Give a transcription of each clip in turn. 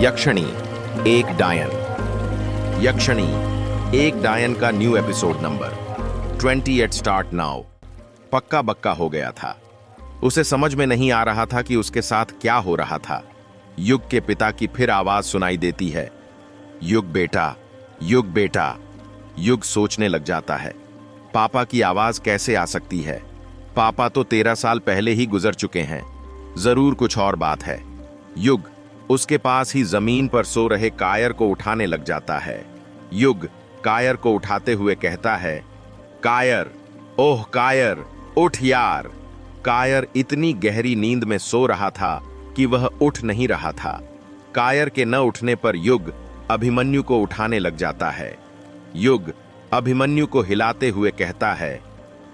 यक्षिणी एक डायन। यक्षिणी एक डायन का new episode number 28 start now. पक्का बक्का हो गया था। उसे समझ में नहीं आ रहा था कि उसके साथ क्या हो रहा था। युग के पिता की फिर आवाज सुनाई देती है, युग बेटा, युग बेटा। युग सोचने लग जाता है, पापा की आवाज कैसे आ सकती है? पापा तो 13 साल पहले ही गुजर चुके हैं। जरूर कुछ और बात है। युग उसके पास ही जमीन पर सो रहे कायर को उठाने लग जाता है। युग कायर को उठाते हुए कहता है, कायर, ओह कायर, उठ यार। कायर इतनी गहरी नींद में सो रहा था कि वह उठ नहीं रहा था। कायर के न उठने पर युग अभिमन्यु को उठाने लग जाता है। युग अभिमन्यु को हिलाते हुए कहता है,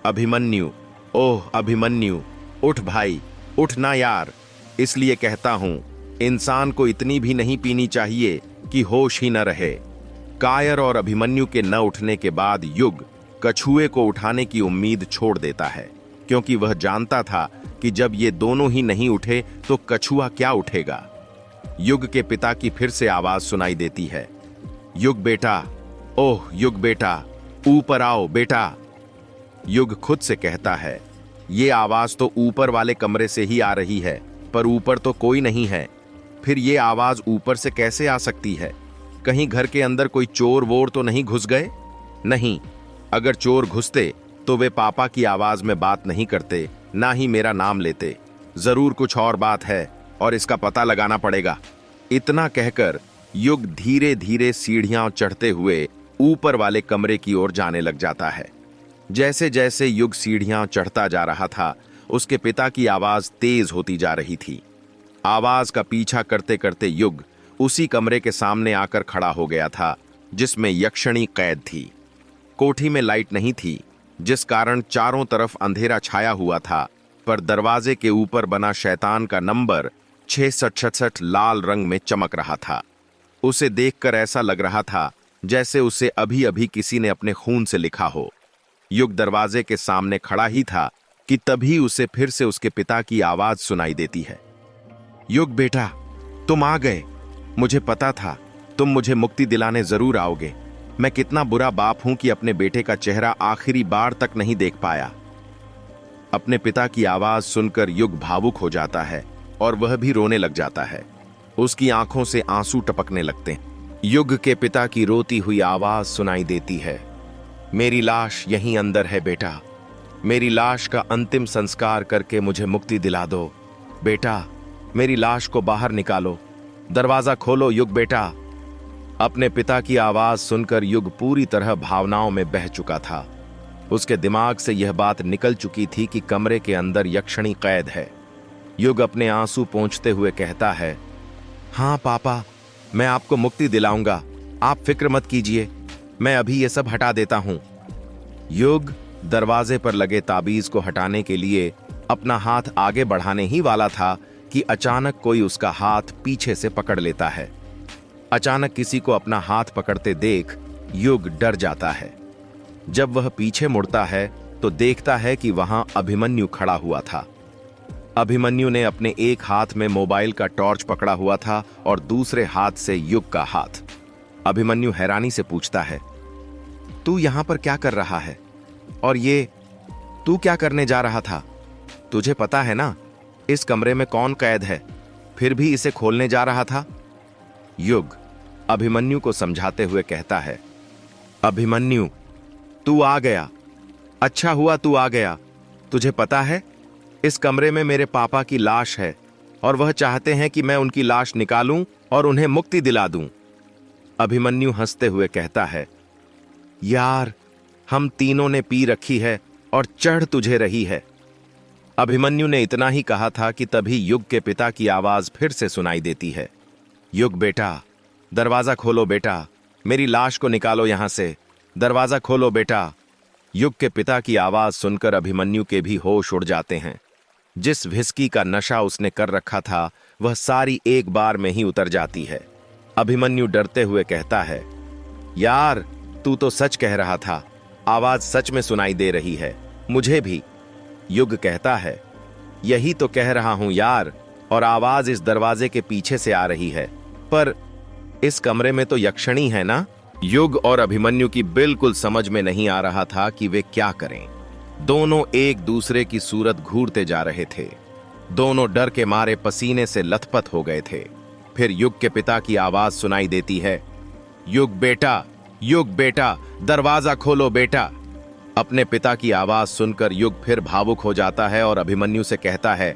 अभिमन्यु, ओह अभिमन्यु, उठ भाई, उठ ना यार। इसलिए कहता हूं, इंसान को इतनी भी नहीं पीनी चाहिए कि होश ही न रहे। कायर और अभिमन्यु के न उठने के बाद युग कछुए को उठाने की उम्मीद छोड़ देता है, क्योंकि वह जानता था कि जब ये दोनों ही नहीं उठे तो कछुआ क्या उठेगा। युग के पिता की फिर से आवाज सुनाई देती है, युग बेटा, ओह युग बेटा, ऊपर आओ बेटा। युग खुद से कहता है, ये आवाज तो ऊपर वाले कमरे से ही आ रही है, पर ऊपर तो कोई नहीं है। फिर ये आवाज ऊपर से कैसे आ सकती है? कहीं घर के अंदर कोई चोर वोर तो नहीं घुस गए? नहीं, अगर चोर घुसते तो वे पापा की आवाज में बात नहीं करते, ना ही मेरा नाम लेते। जरूर कुछ और बात है और इसका पता लगाना पड़ेगा। इतना कहकर युग धीरे धीरे सीढ़ियां चढ़ते हुए ऊपर वाले कमरे की ओर जाने लग जाता है। जैसे जैसे युग सीढ़ियां चढ़ता जा रहा था, उसके पिता की आवाज तेज होती जा रही थी। आवाज का पीछा करते करते युग उसी कमरे के सामने आकर खड़ा हो गया था जिसमें यक्षिणी कैद थी। कोठी में लाइट नहीं थी, जिस कारण चारों तरफ अंधेरा छाया हुआ था, पर दरवाजे के ऊपर बना शैतान का नंबर 666 लाल रंग में चमक रहा था। उसे देखकर ऐसा लग रहा था जैसे उसे अभी अभी किसी ने अपने खून से लिखा हो। युग दरवाजे के सामने खड़ा ही था कि तभी उसे फिर से उसके पिता की आवाज सुनाई देती है, युग बेटा, तुम आ गए। मुझे पता था तुम मुझे मुक्ति दिलाने जरूर आओगे। मैं कितना बुरा बाप हूं कि अपने बेटे का चेहरा आखिरी बार तक नहीं देख पाया। अपने पिता की आवाज सुनकर युग भावुक हो जाता है और वह भी रोने लग जाता है। उसकी आंखों से आंसू टपकने लगते हैं। युग के पिता की रोती हुई आवाज सुनाई देती है, मेरी लाश यहीं अंदर है बेटा। मेरी लाश का अंतिम संस्कार करके मुझे मुक्ति दिला दो बेटा। मेरी लाश को बाहर निकालो, दरवाजा खोलो युग बेटा। अपने पिता की आवाज सुनकर युग पूरी तरह भावनाओं में बह चुका था। उसके दिमाग से यह बात निकल चुकी थी कि कमरे के अंदर यक्षिणी कैद है। युग अपने आंसू पोंछते हुए कहता है, हाँ पापा, मैं आपको मुक्ति दिलाऊंगा, आप फिक्र मत कीजिए, मैं अभी ये सब हटा देता हूं। युग दरवाजे पर लगे ताबीज को हटाने के लिए अपना हाथ आगे बढ़ाने ही वाला था कि अचानक कोई उसका हाथ पीछे से पकड़ लेता है। अचानक किसी को अपना हाथ पकड़ते देख युग डर जाता है। जब वह पीछे मुड़ता है तो देखता है कि वहां अभिमन्यु खड़ा हुआ था। अभिमन्यु ने अपने एक हाथ में मोबाइल का टॉर्च पकड़ा हुआ था और दूसरे हाथ से युग का हाथ। अभिमन्यु हैरानी से पूछता है, तू यहां पर क्या कर रहा है? और ये तू क्या करने जा रहा था? तुझे पता है ना इस कमरे में कौन कैद है, फिर भी इसे खोलने जा रहा था? युग अभिमन्यु को समझाते हुए कहता है, अभिमन्यु, तू आ गया। अच्छा हुआ तू आ गया। तुझे पता है इस कमरे में मेरे पापा की लाश है और वह चाहते हैं कि मैं उनकी लाश निकालूं और उन्हें मुक्ति दिला दूं। अभिमन्यु हंसते हुए कहता है, यार, हम तीनों ने पी रखी है और चढ़ तुझे रही है। अभिमन्यु ने इतना ही कहा था कि तभी युग के पिता की आवाज फिर से सुनाई देती है, युग बेटा, दरवाजा खोलो बेटा। मेरी लाश को निकालो यहां से, दरवाजा खोलो बेटा। युग के पिता की आवाज सुनकर अभिमन्यु के भी होश उड़ जाते हैं। जिस व्हिस्की का नशा उसने कर रखा था वह सारी एक बार में ही उतर जाती है। अभिमन्यु डरते हुए कहता है, यार, तू तो सच कह रहा था, आवाज सच में सुनाई दे रही है, मुझे भी। युग कहता है, यही तो कह रहा हूं यार, और आवाज इस दरवाजे के पीछे से आ रही है, पर इस कमरे में तो यक्षिणी है ना? युग और अभिमन्यु की बिल्कुल समझ में नहीं आ रहा था कि वे क्या करें। दोनों एक दूसरे की सूरत घूरते जा रहे थे। दोनों डर के मारे पसीने से लथपथ हो गए थे। फिर युग के पिता की आवाज सुनाई देती है, युग बेटा, दरवाजा खोलो बेटा। अपने पिता की आवाज सुनकर युग फिर भावुक हो जाता है और अभिमन्यु से कहता है,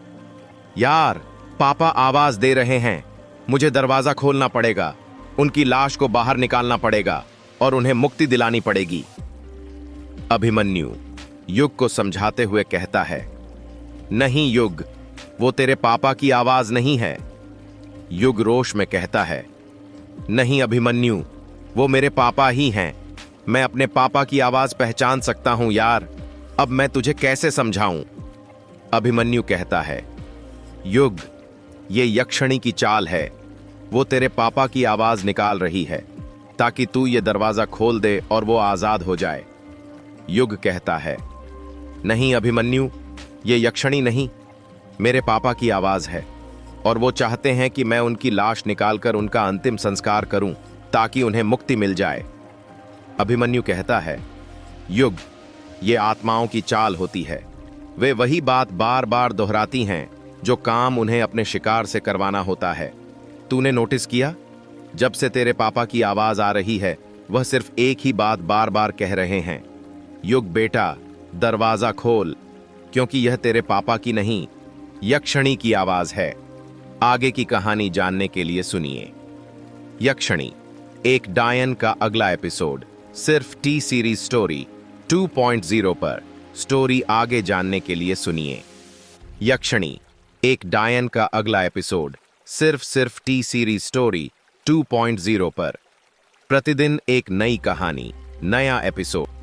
यार, पापा आवाज दे रहे हैं, मुझे दरवाजा खोलना पड़ेगा, उनकी लाश को बाहर निकालना पड़ेगा और उन्हें मुक्ति दिलानी पड़ेगी। अभिमन्यु युग को समझाते हुए कहता है, नहीं युग, वो तेरे पापा की आवाज नहीं है। युग रोष में कहता है, नहीं अभिमन्यु, वो मेरे पापा ही हैं। मैं अपने पापा की आवाज पहचान सकता हूं यार, अब मैं तुझे कैसे समझाऊं? अभिमन्यु कहता है, युग, ये यक्षिणी की चाल है। वो तेरे पापा की आवाज निकाल रही है ताकि तू ये दरवाजा खोल दे और वो आजाद हो जाए। युग कहता है, नहीं अभिमन्यु, ये यक्षिणी नहीं, मेरे पापा की आवाज है और वो चाहते हैं कि मैं उनकी लाश निकालकर उनका अंतिम संस्कार करूं ताकि उन्हें मुक्ति मिल जाए। अभिमन्यु कहता है, युग, ये आत्माओं की चाल होती है। वे वही बात बार बार दोहराती हैं जो काम उन्हें अपने शिकार से करवाना होता है। तूने नोटिस किया, जब से तेरे पापा की आवाज आ रही है वह सिर्फ एक ही बात बार बार कह रहे हैं, युग बेटा, दरवाजा खोल, क्योंकि यह तेरे पापा की नहीं, यक्षिणी की आवाज है। आगे की कहानी जानने के लिए सुनिए। यक्षिणी एक डायन का अगला एपिसोड सिर्फ टी सीरीज स्टोरी 2.0 पर। स्टोरी आगे जानने के लिए सुनिए। यक्षिणी एक डायन का अगला एपिसोड सिर्फ टी सीरीज स्टोरी 2.0 पर। प्रतिदिन एक नई कहानी, नया एपिसोड।